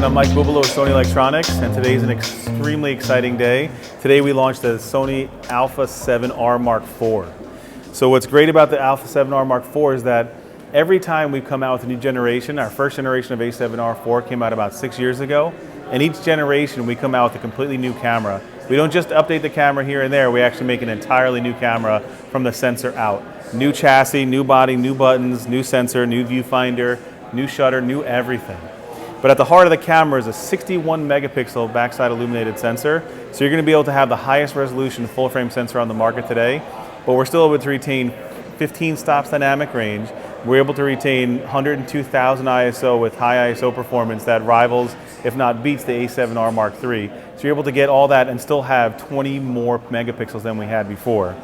everyone, I'm Mike Bubalo with Sony Electronics, and today is an extremely exciting day. Today we launched the Sony a7R Mark IV. So what's great about the a7R Mark IV is that every time we come out with a new generation, our first generation of A7R4 came out about 6 years ago, and each generation we come out with a completely new camera. We don't just update the camera here and there, we actually make an entirely new camera from the sensor out. New chassis, new body, new buttons, new sensor, new viewfinder, new shutter, new everything. But at the heart of the camera is a 61 megapixel backside illuminated sensor. So you're going to be able to have the highest resolution full frame sensor on the market today, but we're still able to retain 15 stops dynamic range. We're able to retain 102,000 ISO with high ISO performance that rivals, if not beats, the A7R Mark III. So you're able to get all that and still have 20 more megapixels than we had before.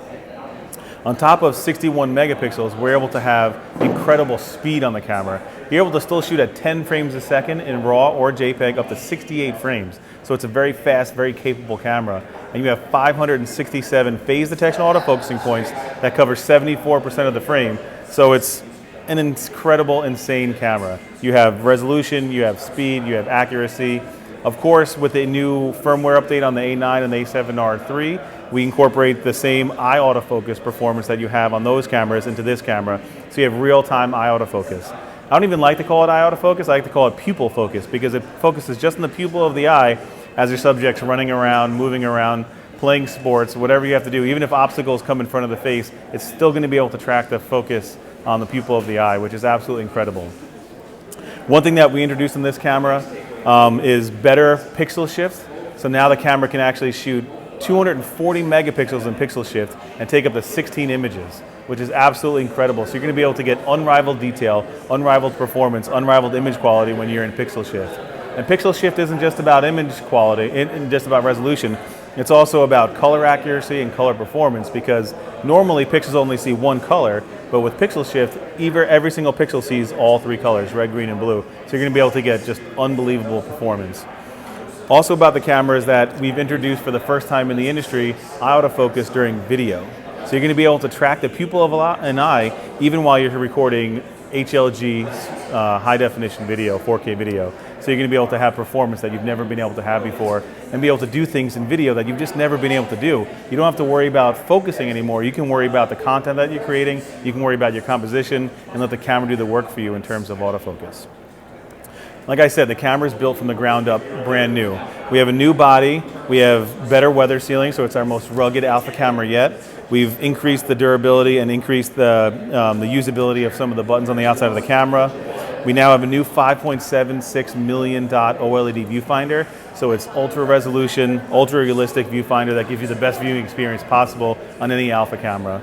On top of 61 megapixels, we're able to have incredible speed on the camera. You're able to still shoot at 10 frames a second in RAW or JPEG up to 68 frames. So it's a very fast, very capable camera. And you have 567 phase detection autofocusing points that cover 74% of the frame. So it's an incredible, insane camera. You have resolution, you have speed, you have accuracy. Of course, with a new firmware update on the A9 and the A7R III, we incorporate the same eye autofocus performance that you have on those cameras into this camera. So you have real-time eye autofocus. I don't even like to call it eye autofocus, I like to call it pupil focus because it focuses just on the pupil of the eye as your subject's running around, moving around, playing sports, whatever you have to do. Even if obstacles come in front of the face, it's still going to be able to track the focus on the pupil of the eye, which is absolutely incredible. One thing that we introduced in this camera is better pixel shift. So now the camera can actually shoot 240 megapixels in pixel shift and take up to 16 images, which is absolutely incredible. So you're going to be able to get unrivaled detail, unrivaled performance, unrivaled image quality when you're in pixel shift. And pixel shift isn't just about image quality, and just about resolution. It's also about color accuracy and color performance because normally pixels only see one color, but with pixel shift, every single pixel sees all three colors, red, green, and blue. So you're going to be able to get just unbelievable performance. Also about the camera is that we've introduced for the first time in the industry eye autofocus during video. So you're going to be able to track the pupil of an eye even while you're recording HLG high definition video, 4K video. So you're going to be able to have performance that you've never been able to have before and be able to do things in video that you've just never been able to do. You don't have to worry about focusing anymore. You can worry about the content that you're creating, you can worry about your composition, and let the camera do the work for you in terms of autofocus. Like I said, the camera is built from the ground up, brand new. We have a new body, we have better weather sealing, so it's our most rugged alpha camera yet. We've increased the durability and increased the usability of some of the buttons on the outside of the camera. We now have a new 5.76 million dot OLED viewfinder, so it's ultra resolution, ultra realistic viewfinder that gives you the best viewing experience possible on any alpha camera.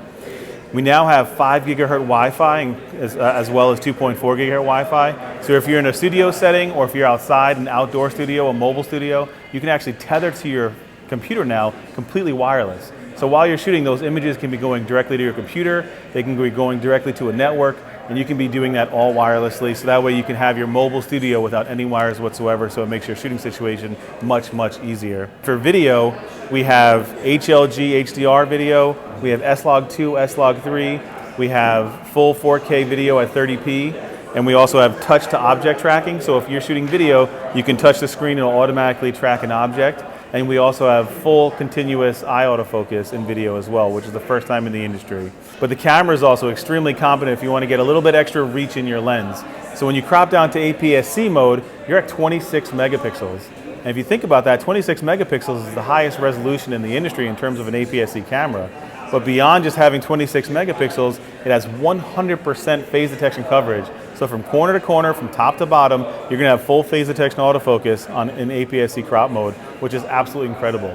We now have 5 gigahertz Wi-Fi as well as 2.4 gigahertz Wi-Fi. So if you're in a studio setting or if you're outside, an outdoor studio, a mobile studio, you can actually tether to your computer now completely wireless. So while you're shooting, those images can be going directly to your computer, they can be going directly to a network, and you can be doing that all wirelessly, so that way you can have your mobile studio without any wires whatsoever, so it makes your shooting situation much, much easier. For video, we have HLG HDR video, we have S-Log2, S-Log3, we have full 4K video at 30p, and we also have touch to object tracking, so if you're shooting video, you can touch the screen and it'll automatically track an object. And we also have full continuous eye autofocus in video as well, which is the first time in the industry. But the camera is also extremely competent if you want to get a little bit extra reach in your lens. So when you crop down to APS-C mode, you're at 26 megapixels. And if you think about that, 26 megapixels is the highest resolution in the industry in terms of an APS-C camera. But beyond just having 26 megapixels, it has 100% phase detection coverage. So from corner to corner, from top to bottom, you're going to have full phase detection autofocus in APS-C crop mode, which is absolutely incredible.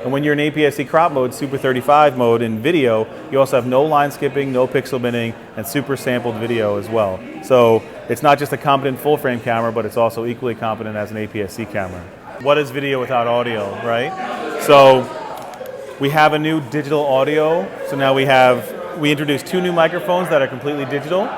And when you're in APS-C crop mode, Super 35 mode in video, you also have no line skipping, no pixel binning, and super sampled video as well. So it's not just a competent full frame camera, but it's also equally competent as an APS-C camera. What is video without audio, right? So we have a new digital audio. So now we introduced 2 new microphones that are completely digital.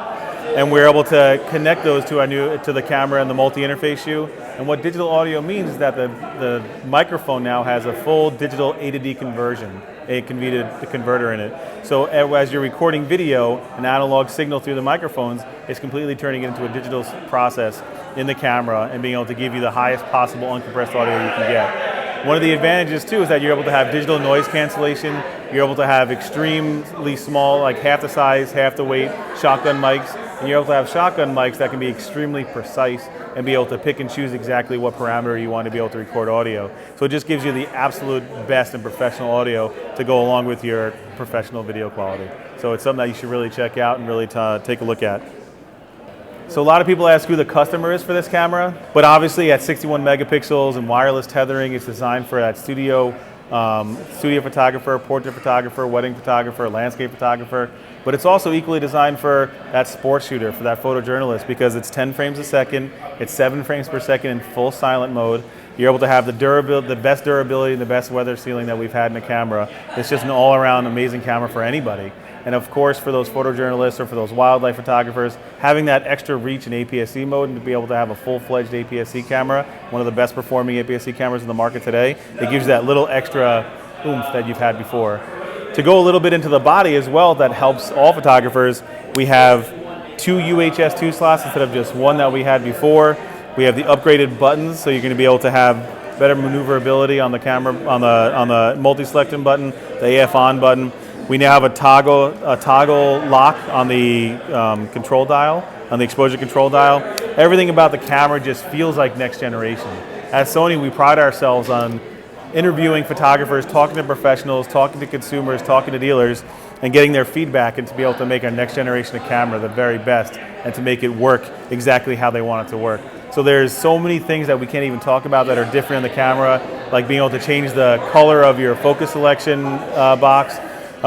And we're able to connect those to the camera and the multi-interface shoe. And what digital audio means is that the microphone now has a full digital A to D conversion. a converter in it. So as you're recording video, an analog signal through the microphones is completely turning it into a digital process in the camera and being able to give you the highest possible uncompressed audio you can get. One of the advantages too is that you're able to have digital noise cancellation. You're able to have extremely small, like half the size, half the weight shotgun mics. And you're able to have shotgun mics that can be extremely precise and be able to pick and choose exactly what parameter you want to be able to record audio. So it just gives you the absolute best and professional audio to go along with your professional video quality. So it's something that you should really check out and really take a look at. So a lot of people ask who the customer is for this camera, but obviously at 61 megapixels and wireless tethering, it's designed for that studio photographer, portrait photographer, wedding photographer, landscape photographer, but it's also equally designed for that sports shooter, for that photojournalist, because it's 10 frames a second, it's 7 frames per second in full silent mode. You're able to have the best durability and the best weather sealing that we've had in a camera. It's just an all-around amazing camera for anybody. And of course, for those photojournalists or for those wildlife photographers, having that extra reach in APS-C mode and to be able to have a full-fledged APS-C camera, one of the best performing APS-C cameras in the market today, it gives you that little extra oomph that you've had before. To go a little bit into the body as well, that helps all photographers, we have 2 UHS-2 slots instead of just one that we had before. We have the upgraded buttons, so you're going to be able to have better maneuverability on the camera, on the multi-selecting button, the AF on button. We now have a toggle lock on the control dial, on the exposure control dial. Everything about the camera just feels like next generation. At Sony, we pride ourselves on interviewing photographers, talking to professionals, talking to consumers, talking to dealers, and getting their feedback and to be able to make our next generation of camera the very best and to make it work exactly how they want it to work. So there's so many things that we can't even talk about that are different in the camera, like being able to change the color of your focus selection box,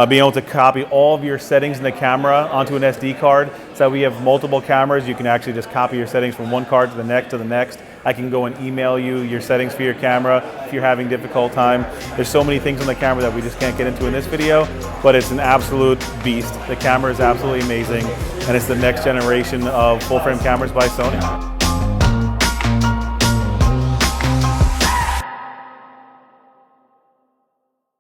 being able to copy all of your settings in the camera onto an SD card. So we have multiple cameras, you can actually just copy your settings from one card to the next. I can go and email you your settings for your camera if you're having a difficult time. There's so many things on the camera that we just can't get into in this video, but it's an absolute beast. The camera is absolutely amazing, and it's the next generation of full frame cameras by Sony.